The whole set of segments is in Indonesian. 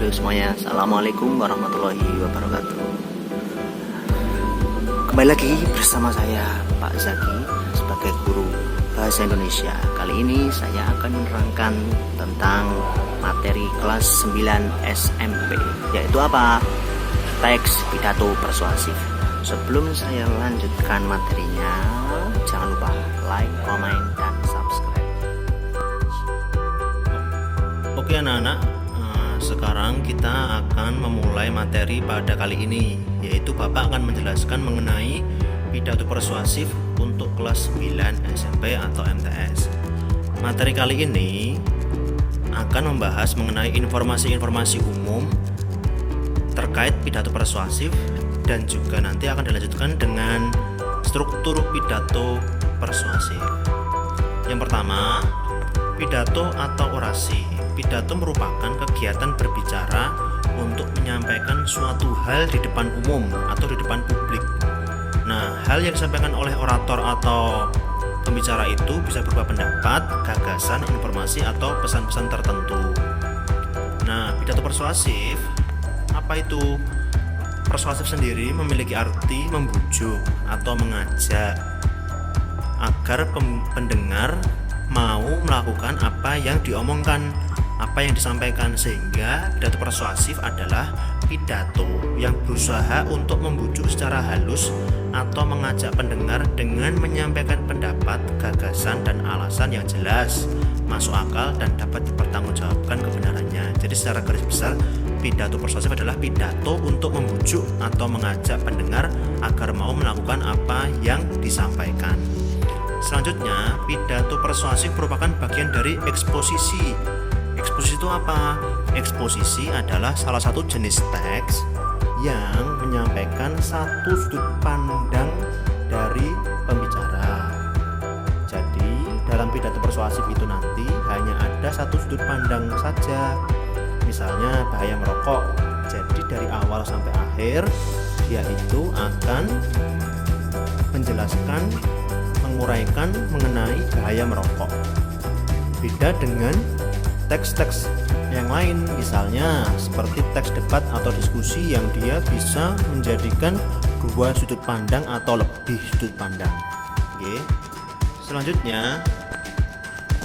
Halo semuanya, Assalamualaikum warahmatullahi wabarakatuh. Kembali lagi bersama saya Pak Zaki sebagai guru Bahasa Indonesia. Kali ini saya akan menerangkan tentang materi kelas 9 SMP, yaitu apa? Teks pidato persuasif. Sebelum saya lanjutkan materinya, jangan lupa like, comment, dan subscribe. Oke anak-anak, sekarang kita akan memulai materi pada kali ini, yaitu Bapak akan menjelaskan mengenai pidato persuasif untuk kelas 9 SMP atau MTS. Materi kali ini akan membahas mengenai informasi-informasi umum terkait pidato persuasif dan juga nanti akan dilanjutkan dengan struktur pidato persuasif. Yang pertama, pidato atau orasi. Pidato merupakan kegiatan berbicara untuk menyampaikan suatu hal di depan umum atau di depan publik. Nah, hal yang disampaikan oleh orator atau pembicara itu bisa berupa pendapat, gagasan, informasi, atau pesan-pesan tertentu. Nah, pidato persuasif, apa itu? Persuasif sendiri memiliki arti membujuk atau mengajak agar pendengar mau melakukan apa yang diomongkan, apa yang disampaikan, sehingga pidato persuasif adalah pidato yang berusaha untuk membujuk secara halus atau mengajak pendengar dengan menyampaikan pendapat, gagasan, dan alasan yang jelas, masuk akal, dan dapat dipertanggungjawabkan kebenarannya. Jadi secara garis besar, pidato persuasif adalah pidato untuk membujuk atau mengajak pendengar agar mau melakukan apa yang disampaikan. Selanjutnya, pidato persuasif merupakan bagian dari eksposisi. Eksposisi itu apa? Eksposisi adalah salah satu jenis teks yang menyampaikan satu sudut pandang dari pembicara. Jadi, dalam pidato persuasif itu nanti hanya ada satu sudut pandang saja. Misalnya bahaya merokok. Jadi dari awal sampai akhir dia itu akan menjelaskan, menguraikan mengenai bahaya merokok. Beda dengan teks-teks yang lain, misalnya seperti teks debat atau diskusi yang dia bisa menjadikan dua sudut pandang atau lebih sudut pandang. Oke. Selanjutnya,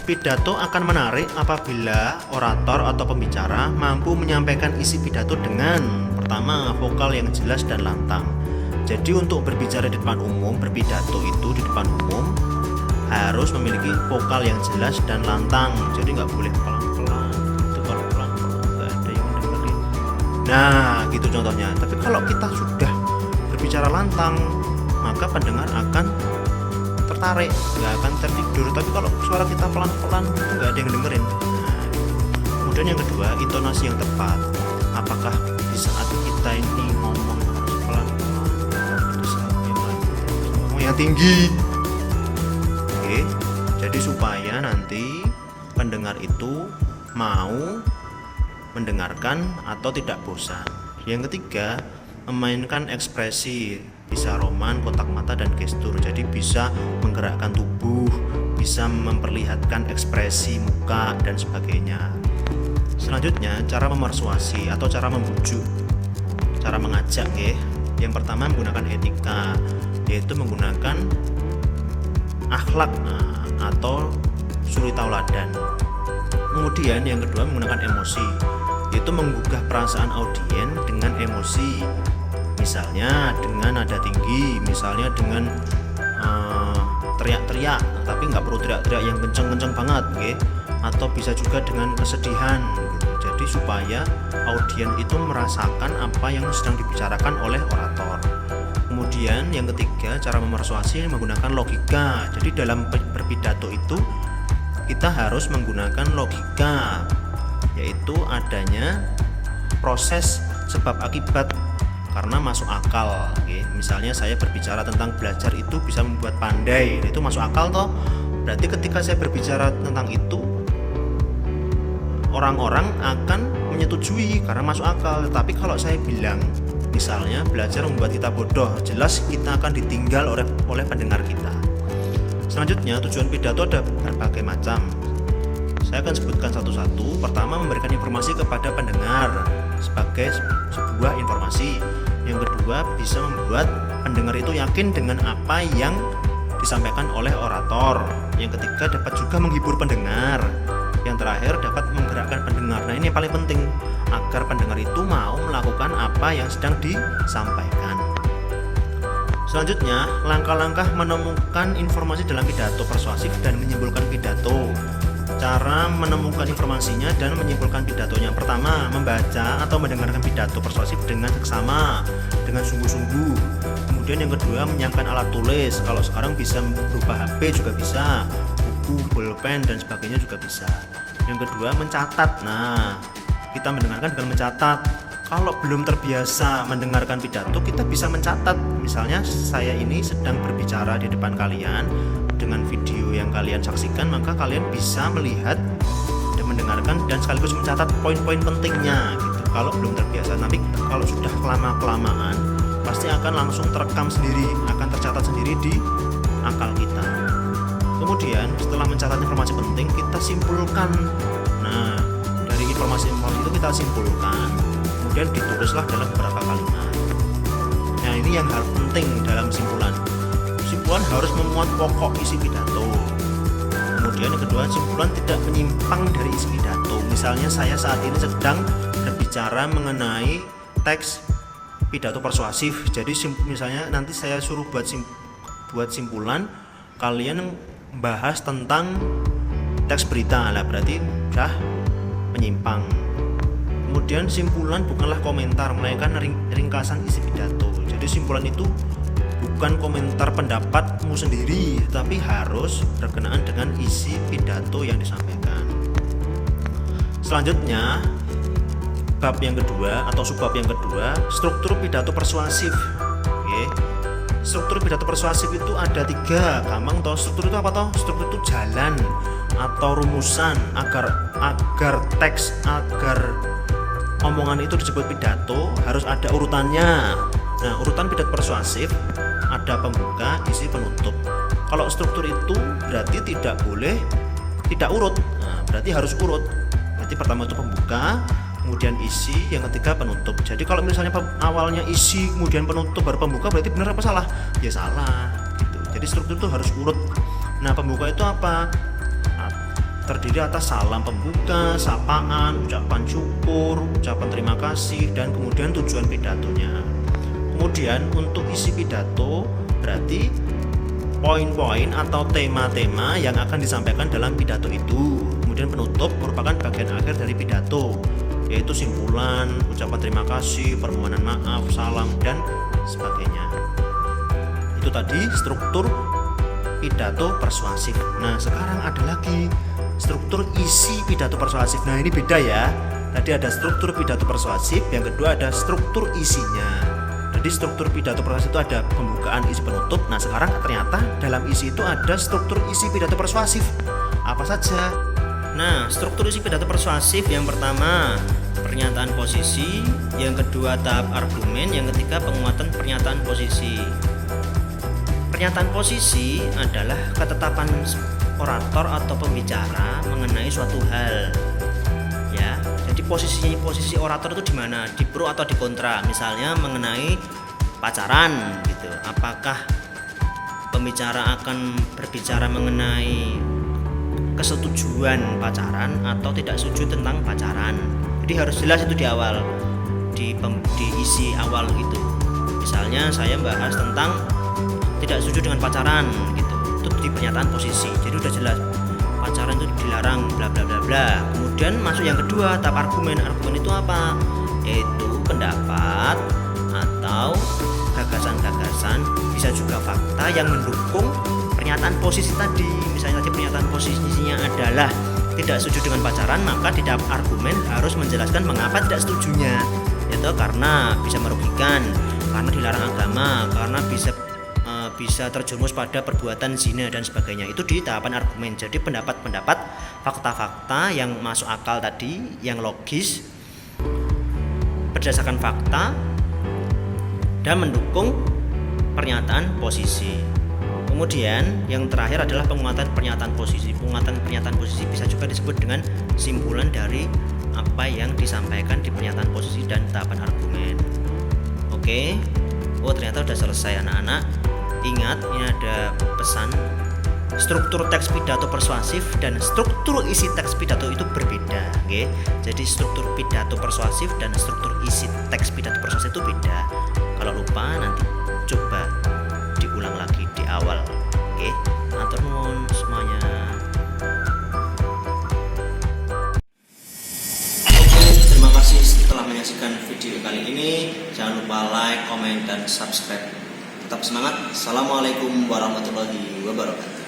pidato akan menarik apabila orator atau pembicara mampu menyampaikan isi pidato dengan pertama, vokal yang jelas dan lantang. Jadi untuk berbicara di depan umum, berpidato itu di depan umum harus memiliki vokal yang jelas dan lantang. Jadi nggak boleh pelan-pelan. Itu kalau pelan-pelan nggak ada yang mendengarin. Nah, gitu contohnya. Tapi kalau kita sudah berbicara lantang, maka pendengar akan tertarik, nggak akan tertidur. Tapi kalau suara kita pelan-pelan, itu nggak ada yang dengerin. Nah, kemudian yang kedua, intonasi yang tepat. Apakah di saat kita ini ngomong harus pelan-pelan, di saat ngomong yang tinggi? Oke, jadi supaya nanti pendengar itu mau mendengarkan atau tidak bosan. Yang ketiga, memainkan ekspresi, bisa roman, kotak mata, dan gestur. Jadi bisa menggerakkan tubuh, bisa memperlihatkan ekspresi muka dan sebagainya. Selanjutnya, cara memersuasi atau cara membujuk, cara mengajak ya. Yang pertama menggunakan etika, yaitu menggunakan akhlak atau suri tauladan. Kemudian yang kedua menggunakan emosi, yaitu menggugah perasaan audien dengan emosi. Misalnya dengan nada tinggi, misalnya dengan teriak-teriak, tapi nggak perlu teriak-teriak yang kenceng-kenceng banget, okay? Atau bisa juga dengan kesedihan, gitu. Jadi supaya audien itu merasakan apa yang sedang dibicarakan oleh orator. Kemudian yang ketiga, cara memersuasi menggunakan logika. Jadi dalam berpidato itu kita harus menggunakan logika, yaitu adanya proses sebab akibat karena masuk akal. Oke, misalnya saya berbicara tentang belajar itu bisa membuat pandai, itu masuk akal toh. Berarti ketika saya berbicara tentang itu, orang-orang akan menyetujui karena masuk akal. Tapi kalau saya bilang misalnya belajar membuat kita bodoh, jelas kita akan ditinggal oleh pendengar kita. Selanjutnya, tujuan pidato ada berbagai macam. Saya akan sebutkan satu-satu. Pertama, memberikan informasi kepada pendengar. sebagai sebuah informasi. Yang kedua, bisa membuat pendengar itu yakin dengan apa yang disampaikan oleh orator. Yang ketiga, dapat juga menghibur pendengar. Yang terakhir, dapat menggerakkan pendengar. Nah, ini yang paling penting agar pendengar itu mau melakukan apa yang sedang disampaikan. Selanjutnya, langkah-langkah menemukan informasi dalam pidato persuasif dan menyimpulkan pidato. Cara menemukan informasinya dan menyimpulkan pidatonya. Pertama, membaca atau mendengarkan pidato persuasif dengan seksama, dengan sungguh-sungguh. Kemudian yang kedua, menyiapkan alat tulis. Kalau sekarang bisa berupa HP juga bisa, buku, pulpen dan sebagainya juga bisa. Yang kedua, mencatat. Nah, kita mendengarkan dengan mencatat. Kalau belum terbiasa mendengarkan pidato, kita bisa mencatat. Misalnya saya ini sedang berbicara di depan kalian dengan video yang kalian saksikan, maka kalian bisa melihat dan mendengarkan dan sekaligus mencatat poin-poin pentingnya gitu. Kalau belum terbiasa, nanti kalau sudah kelamaan pasti akan langsung terekam sendiri, akan tercatat sendiri di akal kita. Kemudian setelah mencatat informasi penting, kita simpulkan. Nah, dari informasi-informasi itu kita simpulkan, kemudian ditulislah dalam beberapa kalimat. Nah, ini yang hal penting dalam simpulan. Simpulan harus memuat pokok isi pidato. Kemudian yang kedua, simpulan tidak menyimpang dari isi pidato. Misalnya saya saat ini sedang berbicara mengenai teks pidato persuasif. Jadi misalnya nanti saya suruh buat simpulan, kalian bahas tentang teks berita, lah berarti sudah menyimpang. Kemudian simpulan bukanlah komentar, melainkan ringkasan isi pidato. Jadi simpulan itu bukan komentar pendapatmu sendiri, tapi harus berkenaan dengan isi pidato yang disampaikan. Selanjutnya, bab yang kedua atau subbab yang kedua, struktur pidato persuasif. Oke. Struktur pidato persuasif itu ada 3. Gampang toh, struktur itu apa toh? Struktur itu jalan atau rumusan agar teks, agar omongan itu disebut pidato harus ada urutannya. Nah, urutan pidato persuasif ada pembuka, isi, penutup. Kalau struktur itu berarti tidak boleh tidak urut. Nah, berarti harus urut. Berarti pertama itu pembuka, kemudian isi, yang ketiga penutup. Jadi kalau misalnya awalnya isi, kemudian penutup baru pembuka, berarti benar apa salah? Ya salah gitu. Jadi struktur itu harus urut. Nah, pembuka itu apa? Terdiri atas salam pembuka, sapaan, ucapan syukur, ucapan terima kasih, dan kemudian tujuan pidatonya. Kemudian untuk isi pidato berarti poin-poin atau tema-tema yang akan disampaikan dalam pidato itu. Kemudian penutup merupakan bagian akhir dari pidato, yaitu simpulan, ucapan terima kasih, permohonan maaf, salam, dan sebagainya. Itu tadi struktur pidato persuasif. Nah, sekarang ada lagi struktur isi pidato persuasif. Nah, ini beda ya. Tadi ada struktur pidato persuasif, yang kedua ada struktur isinya. Jadi struktur pidato persuasif itu ada pembukaan, isi, penutup. Nah, sekarang ternyata dalam isi itu ada struktur isi pidato persuasif. Apa saja? Nah, struktur isi pidato persuasif yang pertama pernyataan posisi, yang kedua tahap argumen, yang ketiga penguatan pernyataan posisi. Pernyataan posisi adalah ketetapan orator atau pembicara mengenai suatu hal. Ya, jadi posisi orator itu di mana? Di pro atau di kontra. Misalnya mengenai pacaran gitu. Apakah pembicara akan berbicara mengenai kesetujuan pacaran atau tidak setuju tentang pacaran? Jadi harus jelas itu di awal, di isi awal gitu. Misalnya saya bahas tentang tidak setuju dengan pacaran gitu. Itu di pernyataan posisi. Jadi udah jelas pacaran itu dilarang bla bla bla bla. Kemudian masuk yang kedua, tahap argumen. Argumen itu apa? Yaitu pendapat atau gagasan-gagasan, bisa juga fakta yang mendukung pernyataan posisi tadi. Misalnya tadi pernyataan posisinya adalah tidak setuju dengan pacaran, maka di tahap argumen harus menjelaskan mengapa tidak setujunya. Yaitu karena bisa merugikan, karena dilarang agama, karena bisa terjerumus pada perbuatan zina dan sebagainya. Itu di tahapan argumen. Jadi pendapat-pendapat, fakta-fakta yang masuk akal tadi, yang logis, berdasarkan fakta dan mendukung pernyataan posisi. Kemudian yang terakhir adalah penguatan pernyataan posisi. Penguatan pernyataan posisi bisa juga disebut dengan simpulan dari apa yang disampaikan di pernyataan posisi dan tahapan argumen. Oke. Oh, ternyata udah selesai anak-anak. Ingat, ini ada pesan. Struktur teks pidato persuasif dan struktur isi teks pidato itu berbeda, oke? Jadi struktur pidato persuasif dan struktur isi teks pidato persuasif itu beda. Kalau lupa nanti coba diulang lagi di awal, oke? Matur nuwun semuanya. Oke, terima kasih setelah menyaksikan video kali ini. Jangan lupa like, komen, dan subscribe. Tetap semangat. Assalamualaikum warahmatullahi wabarakatuh.